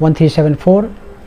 1374,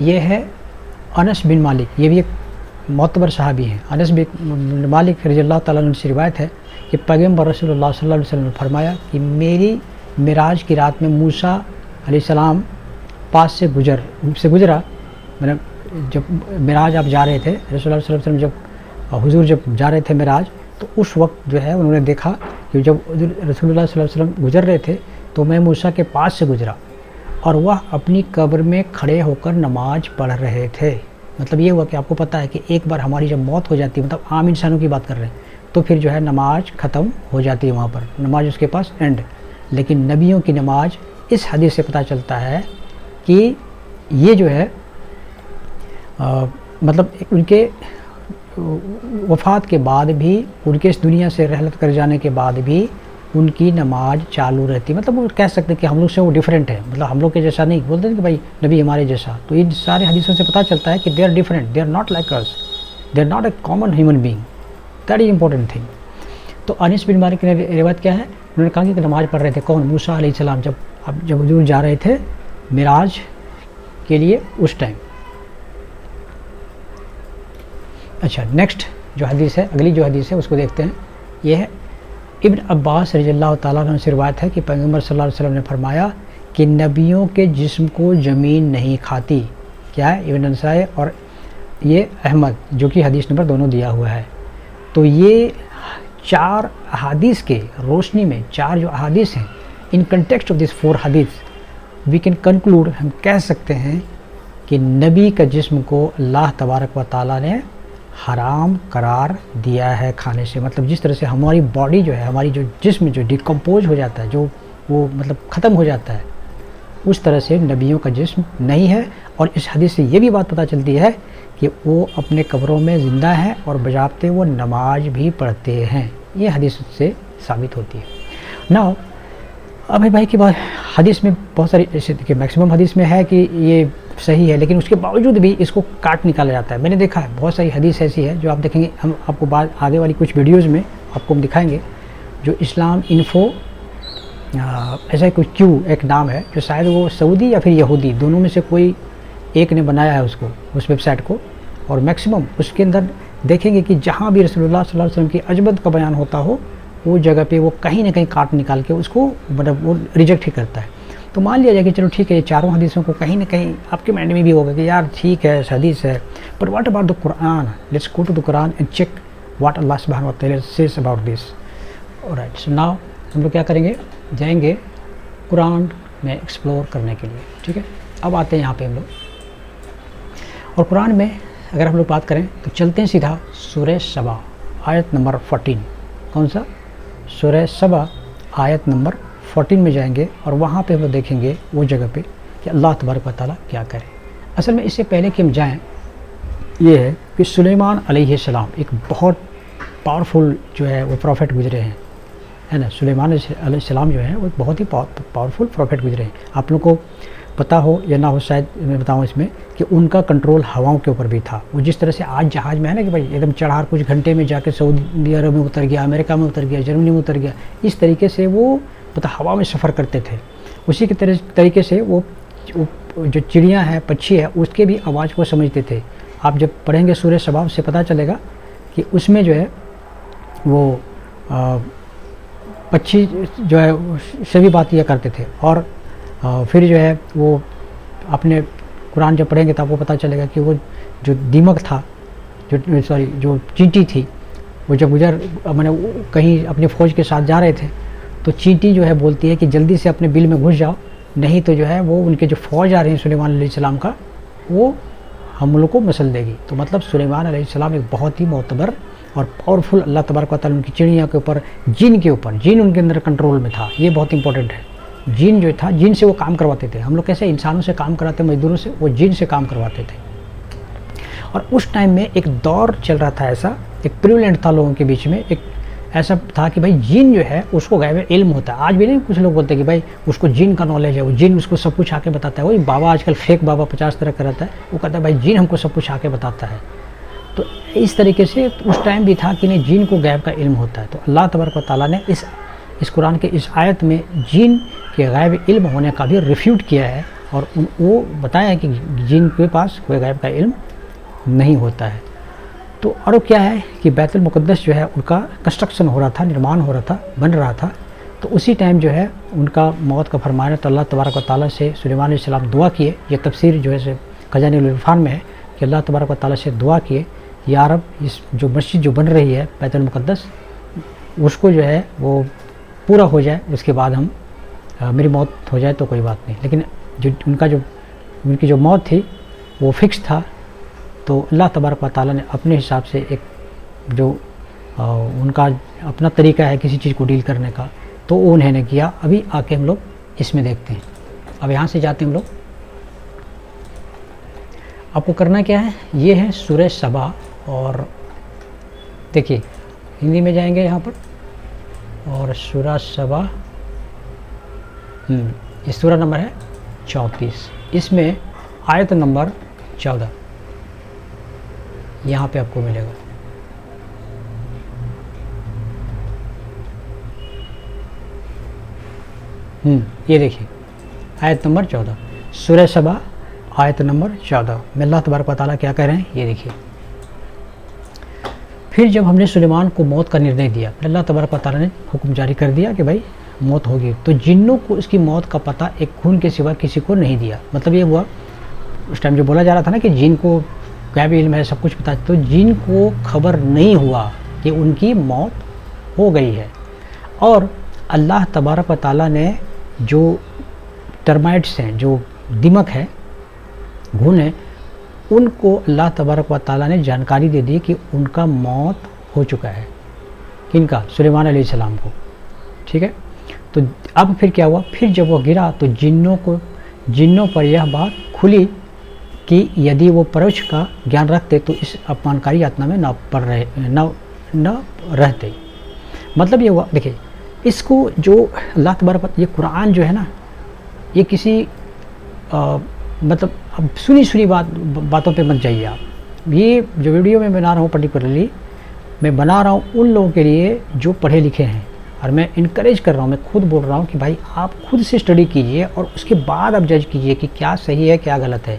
یہ ہے انس بن مالک، یہ بھی ایک معتبر صحابی ہیں۔ انس بن مالک رضی اللہ تعالیٰ عنہ سے روایت ہے کہ پیغمبر رسول اللہ صلی اللہ علیہ وسلم نے فرمایا کہ میری معراج کی رات میں موسیٰ علیہ السلام پاس سے گزرا، مطلب جب معراج آپ جا رہے تھے، رسول اللہ صلی اللہ علیہ وسلم حضور جب جا رہے تھے معراج، تو اس وقت جو ہے انہوں نے دیکھا کہ جب رسول اللہ صلی اللہ علیہ وسلم گزر رہے تھے تو میں موسیٰ کے پاس سے گزرا اور وہ اپنی قبر میں کھڑے ہو کر نماز پڑھ رہے تھے۔ مطلب یہ ہوا کہ آپ کو پتہ ہے کہ ایک بار ہماری جب موت ہو جاتی ہے، مطلب عام انسانوں کی بات کر رہے ہیں، تو پھر جو ہے نماز ختم ہو جاتی ہے، وہاں پر نماز اس کے پاس اینڈ۔ لیکن نبیوں کی نماز، اس حدیث سے پتہ چلتا ہے کہ یہ جو ہے مطلب ان کے وفات کے بعد بھی، ان کے اس دنیا سے رحلت کر جانے کے بعد بھی ان کی نماز چالو رہتی، مطلب وہ کہہ سکتے ہیں کہ ہم لوگ سے وہ ڈیفرنٹ ہے، مطلب ہم لوگ کے جیسا نہیں، بولتے ہیں کہ بھائی نبی ہمارے جیسا۔ تو ان سارے حدیثوں سے پتہ چلتا ہے کہ they are different, they are not like us, they are not a common human being, that is important thing. تو انس بن مالک نے روایت کیا ہے، انہوں نے کہا کہ نماز پڑھ رہے تھے، کون؟ موسیٰ علیہ السلام، جب حضور جا رہے تھے معراج کے لیے اس ٹائم۔ اچھا، نیکسٹ جو حدیث ہے، اگلی جو حدیث ہے اس کو دیکھتے ہیں۔ یہ ہے ابن عباس رضی اللہ تعالیٰ عنہ سے روایت ہے کہ پیغمبر صلی اللہ علیہ وسلم نے فرمایا کہ نبیوں کے جسم کو زمین نہیں کھاتی۔ کیا ہے؟ ابن نسائی اور یہ احمد، جو کہ حدیث نمبر دونوں دیا ہوا ہے۔ تو یہ 4 احادیث کے روشنی میں، 4 جو احادیث ہیں، ان کنٹیکسٹ آف دس 4 حدیث وی کین کنکلوڈ، ہم کہہ سکتے ہیں کہ نبی کا جسم کو اللہ تبارک و تعالیٰ نے حرام قرار دیا ہے کھانے سے۔ مطلب جس طرح سے ہماری باڈی جو ہے، ہماری جو جسم جو ڈیکمپوز ہو جاتا ہے، جو وہ مطلب ختم ہو جاتا ہے، اس طرح سے نبیوں کا جسم نہیں ہے۔ اور اس حدیث سے یہ بھی بات پتہ چلتی ہے کہ وہ اپنے قبروں میں زندہ ہیں اور بجاتے وہ نماز بھی پڑھتے ہیں، یہ حدیث سے ثابت ہوتی ہے۔ ناؤ اب بھائی کی بات، حدیث میں بہت ساری ایسے کہ میکسیمم حدیث میں ہے کہ یہ صحیح ہے، لیکن اس کے باوجود بھی اس کو کاٹ نکالا جاتا ہے۔ میں نے دیکھا ہے بہت ساری حدیث ایسی ہے جو آپ دیکھیں گے، ہم آپ کو بعد آگے والی کچھ ویڈیوز میں آپ کو ہم دکھائیں گے، جو اسلام انفو ایسا کچھ کیو ایک نام ہے، جو شاید وہ سعودی یا پھر یہودی دونوں میں سے کوئی ایک نے بنایا ہے اس ویب سائٹ کو، اور میکسیمم اس کے اندر دیکھیں گے کہ جہاں بھی رسول اللہ صلی اللہ علیہ وسلم کی عظمت کا بیان ہوتا ہو، وہ جگہ پہ وہ کہیں نہ کہیں کاٹ نکال کے اس کو مطلب وہ ریجیکٹ ہی کرتا ہے۔ تو مان لیا جائے کہ چلو ٹھیک ہے، یہ چاروں حدیثوں کو کہیں نہ کہیں آپ کے مائنڈ میں بھی ہوگا کہ یار ٹھیک ہے حدیث ہے، but what about the Quran? Let's go to the Quran and check what اللہ سبحانہ و تعالیٰ says about this. Alright, so now ہم لوگ کیا کریں گے، جائیں گے قرآن میں ایکسپلور کرنے کے لیے، ٹھیک ہے۔ اب آتے ہیں یہاں پہ ہم لوگ، اور قرآن میں اگر ہم لوگ بات کریں تو چلتے ہیں سیدھا سورہ سبا آیت نمبر 14۔ کون سا؟ سورہ سبا آیت نمبر 14 میں جائیں گے، اور وہاں پہ ہم لوگ دیکھیں گے وہ جگہ پہ کہ اللہ تبارک و تعالیٰ کیا کرے۔ اصل میں اس سے پہلے کہ ہم جائیں، یہ ہے کہ سلیمان علیہ السلام ایک بہت پاورفل جو ہے وہ پروفٹ گزرے ہیں، ہے نا۔ سلیمان علیہ السلام جو ہے وہ بہت ہی پاورفل پروفٹ گزرے ہیں۔ آپ لوگ کو پتہ ہو یا نہ ہو، شاید میں بتاؤں اس میں کہ ان کا کنٹرول ہواؤں کے اوپر بھی تھا۔ وہ جس طرح سے آج جہاز میں ہے نا کہ بھائی ایک دم چڑھا کچھ گھنٹے میں جا کے سعودی عرب میں اتر گیا، امریکہ میں اتر گیا، جرمنی میں اتر گیا، اس طریقے سے وہ پتہ ہوا میں سفر کرتے تھے۔ اسی کے طریقے سے وہ جو چڑیاں ہیں، پچھی ہے، اس کے بھی آواز کو سمجھتے تھے۔ آپ جب پڑھیں گے سورہ سبا، اس سے پتہ چلے گا کہ اس میں جو ہے وہ پچھی جو ہے سے بھی بات کیا کرتے تھے، اور پھر جو ہے وہ اپنے قرآن جب پڑھیں گے تو آپ کو پتہ چلے گا کہ وہ جو دیمک تھا، جو چینٹی تھی، وہ جب میں نے کہیں اپنی فوج کے ساتھ جا رہے تھے تو چینٹی جو ہے بولتی ہے کہ جلدی سے اپنے بل میں گھس جاؤ، نہیں تو جو ہے وہ ان کے جو فوج آ رہی ہیں سلیمان علیہ السلام کا، وہ ہم لوگ کو مسل دے گی۔ تو مطلب سلیمان علیہ السلام ایک بہت ہی معتبر اور پاورفل اللہ تبارک و تعالیٰ ان کی چڑیاں کے اوپر، جن کے اوپر، جن ان کے اندر کنٹرول میں تھا، یہ بہت امپورٹنٹ ہے۔ جن جو تھا، جن سے وہ کام کرواتے تھے۔ ہم لوگ کیسے انسانوں سے کام کراتے مزدوروں سے، وہ جن سے کام کرواتے تھے۔ اور اس ٹائم میں ایک دور چل رہا تھا، ایسا ایک پریویلنٹ تھا لوگوں کے بیچ میں، ایک ایسا تھا کہ بھائی جن جو ہے اس کو غیب علم ہوتا ہے۔ آج بھی نہیں کچھ لوگ بولتے کہ بھائی اس کو جن کا نالج ہے، وہ جن اس کو سب کچھ آ کے بتاتا ہے۔ وہی بابا آج کل فیک بابا 50 طرح کا رہتا ہے، وہ کہتا ہے بھائی جن ہم کو سب کچھ آ کے بتاتا ہے۔ تو اس طریقے سے اس ٹائم بھی تھا کہ نہیں، جن کو غیب کا علم ہوتا ہے۔ تو اللہ تبارک و تعالیٰ نے اس قرآن کے اس آیت میں جن کے غیب علم ہونے کا بھی ریفیوٹ کیا ہے، اور وہ بتایا کہ جن کے پاس کوئی غیب کا علم نہیں ہوتا ہے. تو اور کیا ہے کہ بیت المقدس جو ہے ان کا کنسٹرکشن ہو رہا تھا، نرمان ہو رہا تھا، بن رہا تھا. تو اسی ٹائم جو ہے ان کا موت کا فرمان ہے. تو اللہ تبارک و تعالیٰ سے سلیمان علیہ السلام دعا کیے. یہ تفسیر جو ہے خزانہ العرفان میں ہے کہ اللہ تبارک و تعالیٰ سے دعا کیے، یا رب اس جو مسجد جو بن رہی ہے بیت المقدس، اس کو جو ہے وہ پورا ہو جائے، اس کے بعد میری موت ہو جائے تو کوئی بات نہیں. لیکن جو ان کی جو موت تھی وہ فکس تھا. تو اللہ تبارک و تعالیٰ نے اپنے حساب سے ایک جو ان کا اپنا طریقہ ہے کسی چیز کو ڈیل کرنے کا، تو وہ انہوں نے کیا. ابھی آ کے ہم لوگ اس میں دیکھتے ہیں. اب یہاں سے جاتے ہیں ہم لوگ. آپ کو کرنا کیا ہے، یہ ہے سورہ سبا. اور دیکھیے ہندی میں جائیں گے یہاں پر، اور سورہ سبا یہ سورہ نمبر ہے 34. اس میں آیت نمبر 14 یہاں پہ آپ کو ملے گا. یہ دیکھیے آیت نمبر 14 سورہ سبا آیت نمبر 14 میں اللہ تبارک و تعالیٰ کیا کہہ رہے ہیں، یہ دیکھیے. پھر جب ہم نے سلیمان کو موت کا نرنے دیا، پھر اللہ تبارک و تعالیٰ نے حکم جاری کر دیا کہ بھائی موت ہوگی، تو جنوں کو اس کی موت کا پتہ ایک خون کے سوا کسی کو نہیں دیا. مطلب یہ ہوا اس ٹائم جو بولا جا رہا تھا نا کہ جن کو غیب علم ہے، سب کچھ پتہ، تو جن کو خبر نہیں ہوا کہ ان کی موت ہو گئی ہے. اور اللہ تبارک و تعالیٰ نے جو ٹرمائٹس ہیں، جو دمک ہے، گھن ہے، ان کو اللہ تبارک و تعالیٰ نے جانکاری دے دی کہ ان کا موت ہو چکا ہے. کن کا؟ سلیمان علیہ السلام کو. ٹھیک ہے. تو اب پھر کیا ہوا، پھر جب وہ گرا تو جنوں پر یہ بات کھلی کہ یدی وہ پروش کا گیان رکھتے تو اس اپمانکاری یاتنا میں نہ رہتے. مطلب یہ ہوا، دیکھیں اس کو جو اللہ تبارک، یہ قرآن جو ہے نا، یہ کسی مطلب اب سنی باتوں پہ مت جائیے آپ. یہ جو ویڈیو میں بنا رہا ہوں پرٹیکولرلی میں بنا رہا ہوں ان لوگوں کے لیے جو پڑھے لکھے ہیں، اور میں انکریج کر رہا ہوں، میں خود بول رہا ہوں کہ بھائی آپ خود سے اسٹڈی کیجئے اور اس کے بعد آپ جج کیجئے کہ کیا صحیح ہے کیا غلط ہے.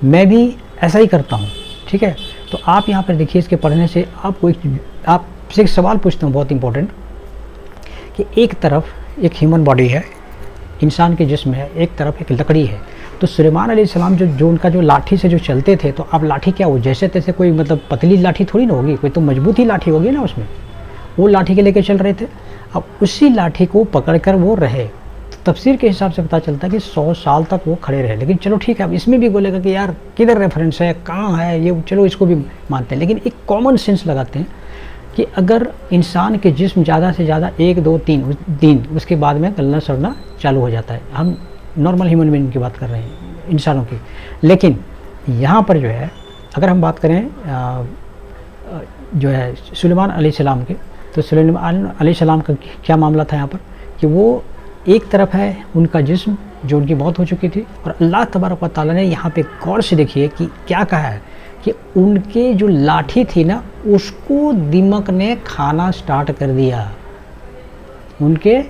میں بھی ایسا ہی کرتا ہوں. ٹھیک ہے. تو آپ یہاں پر دیکھیے، اس کے پڑھنے سے آپ کو آپ سے ایک سوال پوچھتا ہوں بہت امپورٹنٹ، کہ ایک طرف ایک ہیومن باڈی ہے، انسان کے جسم ہے، ایک طرف ایک لکڑی ہے. تو سلیمان علیہ السلام جو ان کا جو لاٹھی سے جو چلتے تھے، تو اب لاٹھی کیا ہو، جیسے تیسے کوئی مطلب پتلی لاٹھی تھوڑی نہ ہوگی، کوئی تو مضبوط ہی لاٹھی ہوگی نا اس میں. وہ لاٹھی کے لے کے چل رہے تھے. اب اسی لاٹھی کو پکڑ کر وہ رہے. تفسیر کے حساب سے پتہ چلتا ہے کہ 100 سال تک وہ کھڑے رہے. لیکن چلو ٹھیک ہے، اب اس میں بھی بولے گا کہ یار کدھر ریفرنس ہے، کہاں ہے یہ، چلو اس کو بھی مانتے ہیں. لیکن ایک کامن سینس لگاتے ہیں کہ اگر انسان کے جسم زیادہ سے زیادہ 1 2 3 دن اس کے بعد میں گلنا سڑنا چالو ہو جاتا ہے. ہم نارمل ہیومن بینگ کی بات کر رہے ہیں، انسانوں کی. لیکن یہاں پر جو ہے اگر ہم بات کریں جو ہے سلیمان علیہ السلام کے، تو سلیمان علیہ السلام کا کیا معاملہ تھا یہاں پر، کہ وہ ایک طرف ہے ان کا جسم جو ان کی موت ہو چکی تھی، اور اللہ تبارک و تعالیٰ نے یہاں پہ غور سے دیکھیے کہ کیا کہا ہے کہ ان کے جو لاٹھی تھی نا، اس کو دمک نے کھانا سٹارٹ کر دیا. ان کے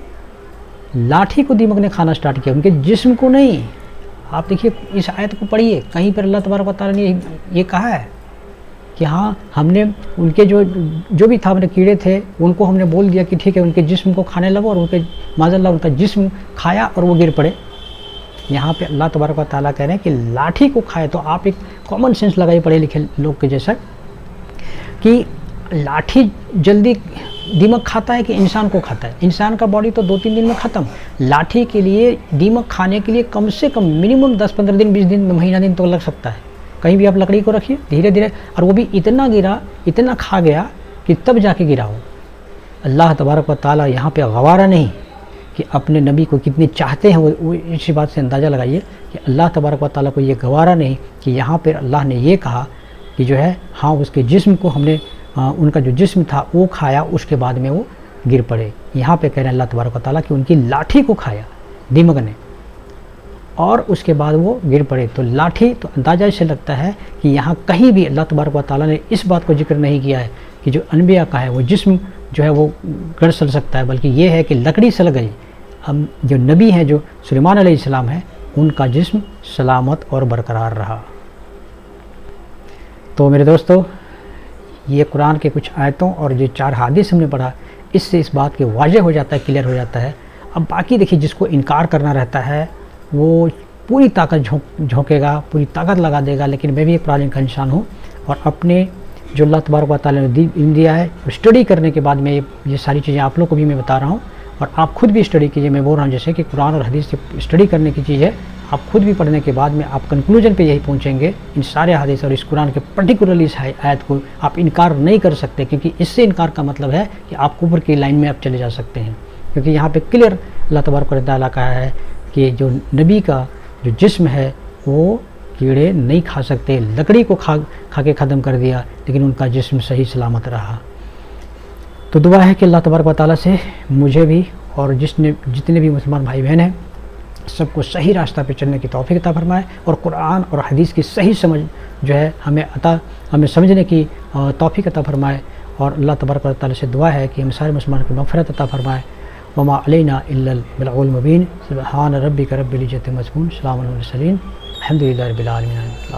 لاٹھی کو دمک نے کھانا سٹارٹ کیا، ان کے جسم کو نہیں. آپ دیکھیے اس آیت کو پڑھیے، کہیں پر اللہ تبارک و تعالیٰ نے یہ کہا ہے کہ ہاں ہم نے ان کے جو بھی تھا، اپنے کیڑے تھے، ان کو ہم نے بول دیا کہ ٹھیک ہے ان کے جسم کو کھانے لگو، اور ان کے معاذ اللہ ان کا جسم کھایا اور وہ گر پڑے. یہاں پہ اللہ تبارک و تعالیٰ کہہ رہے ہیں کہ لاٹھی کو کھائے. تو آپ ایک کامن سینس لگائیے پڑھے لکھے لوگ کے جیسا، کہ لاٹھی جلدی دیمک کھاتا ہے کہ انسان کو کھاتا ہے. انسان کا باڈی تو 2-3 دن میں ختم. لاٹھی کے لیے دیمک کھانے کے لیے کم سے کم منیمم 10-15 دن 20 دن مہینہ دن تو لگ سکتا ہے. کہیں بھی آپ لکڑی کو رکھیے دھیرے دھیرے، اور وہ بھی اتنا گرا، اتنا کھا گیا کہ تب جا کے گرا ہو. اللہ تبارک و تعالیٰ یہاں پہ گوارا نہیں کہ اپنے نبی کو کتنے چاہتے ہیں، وہ اسی بات سے اندازہ لگائیے کہ اللہ تبارک و تعالیٰ کو یہ گوارا نہیں کہ یہاں پہ اللہ نے یہ کہا کہ جو ہے ہاں اس کے جسم کو ہم نے ان کا جو جسم تھا وہ کھایا، اس کے بعد میں وہ گر پڑے. یہاں پہ کہہ رہے ہیں اللہ تبارک و تعالیٰ کہ ان کی لاٹھی کو کھایا دیمک نے، اور اس کے بعد وہ گر پڑے. تو لاٹھی تو اندازہ سے لگتا ہے کہ یہاں کہیں بھی اللہ تبارک و تعالیٰ نے اس بات کو ذکر نہیں کیا ہے کہ جو انبیاء کا ہے وہ جسم جو ہے وہ گڑ سل سکتا ہے، بلکہ یہ ہے کہ لکڑی سل گئی. ہم جو نبی ہیں جو سلیمان علیہ السلام ہیں، ان کا جسم سلامت اور برقرار رہا۔ تو میرے دوستو، یہ قرآن کے کچھ آیتوں اور جو 4 حدیث ہم نے پڑھا، اس سے اس بات کے واضح ہو جاتا ہے، کلیئر ہو جاتا ہے۔ اب باقی دیکھیے، جس کو انکار کرنا رہتا ہے وہ پوری طاقت جھونکے گا، پوری طاقت لگا دے گا، لیکن میں بھی ایک پرالن کا انسان ہوں، اور اپنے جو اللہ تبارک و تعالیٰ نے علم دیا ہے، اسٹڈی کرنے کے بعد میں یہ ساری چیزیں آپ لوگ کو بھی میں بتا رہا ہوں، اور آپ خود بھی اسٹڈی کیجئے۔ میں بول رہا ہوں جیسے کہ قرآن اور حدیث سے اسٹڈی کرنے کی چیز ہے، آپ خود بھی پڑھنے کے بعد میں آپ کنکلوژن پہ یہی پہنچیں گے، ان سارے حدیث اور اس قرآن کے پرٹیکولرلی اس آیت کو آپ انکار نہیں کر سکتے، کیونکہ اس سے انکار کا مطلب ہے کہ آپ کفر کی لائن میں آپ چلے جا سکتے ہیں، کیونکہ یہاں پہ کلیئر اللہ تبارک و تعالیٰ کہا ہے کہ جو نبی کا جو جسم ہے وہ کیڑے نہیں کھا سکتے، لکڑی کو کھا کے ختم کر دیا، لیکن ان کا جسم صحیح سلامت رہا۔ تو دعا ہے کہ اللہ تبارک و تعالیٰ سے مجھے بھی اور جتنے بھی مسلمان بھائی بہن ہیں سب کو صحیح راستہ پہ چلنے کی توفیق عطا فرمائے، اور قرآن اور حدیث کی صحیح سمجھ جو ہے ہمیں سمجھنے کی توفیق عطا فرمائے، اور اللہ تبارک و تعالیٰ سے دعا ہے کہ ہم سارے مسلمانوں کی مغفرت عطا فرمائے۔ وما علینا الا البلاغ المبین۔ سبحان ربک رب العزۃ عما یصفون، سلام علی المرسلین، الحمد للہ رب العالمین۔